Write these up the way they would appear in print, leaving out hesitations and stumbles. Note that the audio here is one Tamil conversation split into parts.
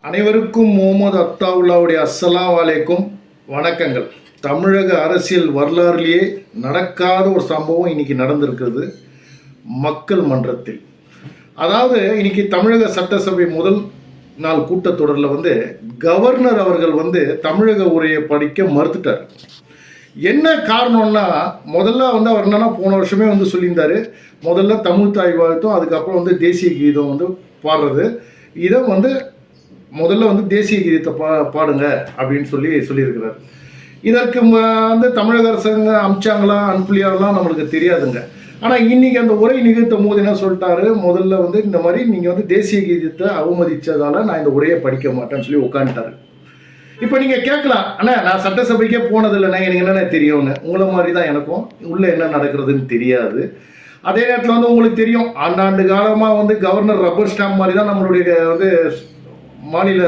அனைவருக்கும் முகமது அத்தாவுல்லாவுடைய அஸ்ஸலாம் வலைக்கும் வணக்கங்கள். தமிழக அரசியல் வரலாறுலேயே நடக்காத ஒரு சம்பவம் இன்னைக்கு நடந்திருக்கிறது மக்கள் மன்றத்தில். அதாவது இன்னைக்கு தமிழக சட்டசபை முதல் நாள் கூட்டத்தொடரில் கவர்னர் அவர்கள் தமிழக உரையை படிக்க மறுத்துட்டார். என்ன காரணம்னா, முதல்ல அவர் என்னன்னா போன வருஷமே சொல்லியிருந்தாரு, முதல்ல தமிழ் தாய் வாழ்த்தும் அதுக்கப்புறம் தேசிய கீதம் பாடுறது, இதை முதல்ல தேசிய கீதத்தை பாடுங்க அப்படின்னு சொல்லியிருக்கிறார். இதற்கு தமிழக அரசாங்க அமிச்சாங்களா அனுப்பலியாலாம் நம்மளுக்கு தெரியாதுங்க. ஆனால் இன்னைக்கு அந்த உரை நிகழ்த்தும் போது என்ன சொல்லிட்டாரு, முதல்ல இந்த மாதிரி நீங்கள் தேசிய கீதத்தை அவமதிச்சதால நான் இந்த உரையை படிக்க மாட்டேன்னு சொல்லி உட்காந்துட்டாரு. இப்போ நீங்கள் கேட்கலாம், அண்ணா நான் சட்டசபைக்கே போனதில்லைண்ணா, எனக்கு என்னென்ன தெரியும்னு. உங்களை மாதிரி தான் எனக்கும் உள்ளே என்ன நடக்கிறதுன்னு தெரியாது. அதே நேரத்தில் உங்களுக்கு தெரியும், ஆண்டாண்டு காலமாக கவர்னர் ரப்பர் ஸ்டாம்ப் மாதிரி தான் நம்மளுடைய மாநில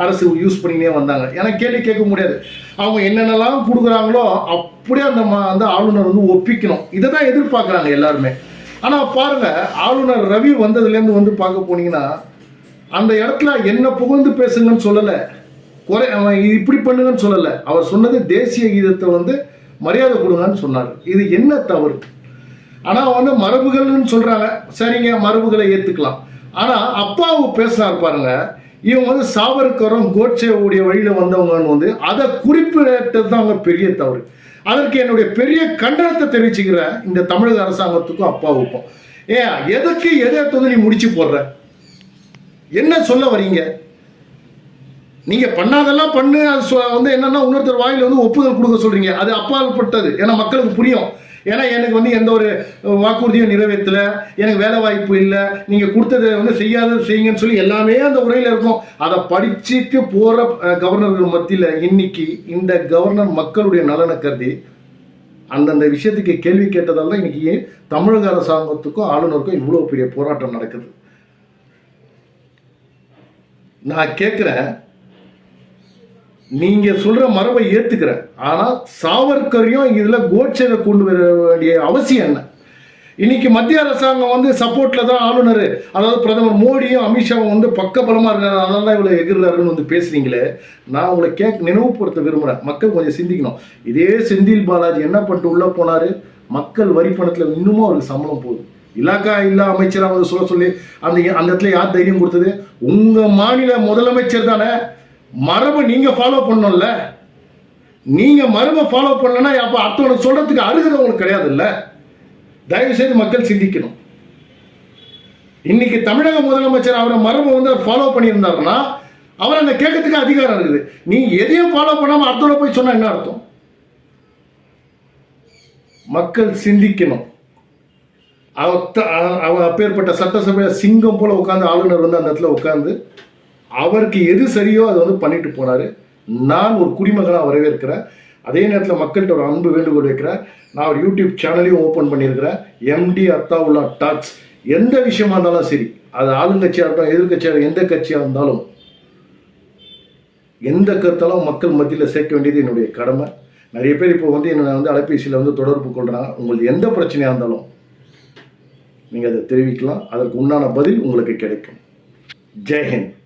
அரசு யூஸ் பண்ணினே வந்தாங்க. ஏன்னா கேள்வி கேட்க முடியாது, அவங்க என்னென்னலாம் கொடுக்குறாங்களோ அப்படியே அந்த ஆளுநர் ஒப்பிக்கணும். இதை தான் எதிர்பார்க்குறாங்க எல்லாருமே. ஆனால் பாருங்கள், ஆளுநர் ரவி வந்ததுலேருந்து பார்க்க போனீங்கன்னா அந்த இடத்துல என்ன புகழ்ந்து பேசுங்கன்னு சொல்லலை, இப்படி பண்ணுங்கன்னு சொல்லலை. அவர் சொன்னது தேசிய கீதத்தை மரியாதை கொடுங்கன்னு சொன்னார். இது என்ன தவறு? ஆனால் மரபுகள்னு சொல்கிறாங்க, சரிங்க, மரபுகளை ஏற்றுக்கலாம். ஆனால் அப்பாவு பேசினார் பாருங்க, இவங்க சாவர்கரும் கோட்சேவுடைய வழியில் வந்தவங்கன்னு அதை குறிப்பிட்டது தான் அவங்க பெரிய தவறு. அதற்கு என்னுடைய பெரிய கண்டனத்தை தெரிவிச்சுக்கிறேன் இந்த தமிழக அரசாங்கத்துக்கும் அப்பாவுக்கும். எதுக்கு எதை நீ முடிச்சு போடுற? என்ன சொல்ல வரீங்க? நீங்க பண்ணாதெல்லாம் பண்ணு, அது என்னன்னா இன்னொருத்தர் வாயில ஒப்புதல் கொடுக்க சொல்றீங்க. அது அப்பாற்பட்டது. ஏன்னா மக்களுக்கு புரியும். ஏன்னா எனக்கு எந்த ஒரு வாக்குறுதியும் நிறைவேற்றலை, எனக்கு வேலை வாய்ப்பு இல்லை, நீங்கள் கொடுத்ததை செய்யாதது செய்யுங்கன்னு சொல்லி எல்லாமே அந்த உரையில் இருக்கும். அதை படிச்சுட்டு போகிற கவர்னர்கள் மத்தியில் இன்னைக்கு இந்த கவர்னர் மக்களுடைய நலனை கருதி அந்தந்த விஷயத்துக்கு கேள்வி கேட்டதால் தான் இன்னைக்கு தமிழக அரசாங்கத்துக்கும் ஆளுநருக்கும் இவ்வளோ பெரிய போராட்டம் நடக்குது. நான் கேட்குறேன், நீங்க சொல்ற மரபை ஏத்துக்கிறேன், ஆனா சாவர்கரையும் இதுல கோட்சேவை கொண்டு வர வேண்டிய அவசியம் என்ன? இன்னைக்கு மத்திய அரசாங்கம் சப்போர்ட்ல தான் ஆளுநர், அதாவது பிரதமர் மோடியும் அமித்ஷாவும் பக்கபலமா இருக்காரு, அதனால தான் இவ்வளவு எதிர்றாருன்னு பேசுறீங்களே. நான் உங்களை நினைவுபடுத்த விரும்புறேன். மக்கள் கொஞ்சம் சிந்திக்கணும். இதே செந்தில் பாலாஜி என்ன பண்ணிட்டு உள்ள போனாரு? மக்கள் வரி பணத்துல இன்னமும் அவருக்கு சம்பளம் போகுது. இலாக்கா இல்ல அமைச்சராக சொல்ல சொல்லி அந்த இடத்துல யார் தைரியம் கொடுத்தது? உங்க மாநில முதலமைச்சர் தானே. மரபை நீங்க ஃபாலோ பண்ணணும்ல. நீங்க மரபை ஃபாலோ பண்ணலன்னா அப்ப அடுத்தவனை சொல்றதுக்கு அருகதை உங்களுக்கு கிடையாது இல்ல. தயவு செய்து மக்கள் சிந்திக்கணும். இன்னைக்கு தமிழக முதலமைச்சர் அவரை மரபை ஃபாலோ பண்ணியிருந்தாருன்னா அவரை அந்த கேட்கறதுக்கு அதிகாரம் இருக்குது. நீ எதையும் ஃபாலோ பண்ணாம அடுத்தவரை போய் சொன்னா என்ன அர்த்தம்? மக்கள் சிந்திக்கணும். அப்பேற்பட்ட சட்டசபையில சிங்கம் போல உட்கார்ந்து ஆளுநர் அந்த இடத்துல உட்கார்ந்து அவருக்கு எது சரியோ அதை பண்ணிட்டு போனாரு. நான் ஒரு குடிமகனாக வரவேற்கிறேன். அதே நேரத்தில் மக்கள்கிட்ட ஒரு அன்பு வேண்டுகோள் வைக்கிறேன். நான் ஒரு யூடியூப் சேனலையும் ஓப்பன் பண்ணியிருக்கிறேன், எம்டி அத்தாவுல்லா டாக்ஸ். எந்த விஷயமா இருந்தாலும் சரி, அது ஆளுங்கட்சியாக இருக்கட்டும் எதிர்கட்சியாக எந்த கட்சியாக இருந்தாலும் எந்த கருத்தாலும் மக்கள் மத்தியில் சேர்க்க வேண்டியது என்னுடைய கடமை. நிறைய பேர் இப்போ என்னை அலைபேசியில் தொடர்பு கொள்கிறாங்க. உங்களுக்கு எந்த பிரச்சனையாக இருந்தாலும் நீங்கள் அதை தெரிவிக்கலாம். அதற்கு உண்டான பதில் உங்களுக்கு கிடைக்கும். ஜெய் ஹிந்த்.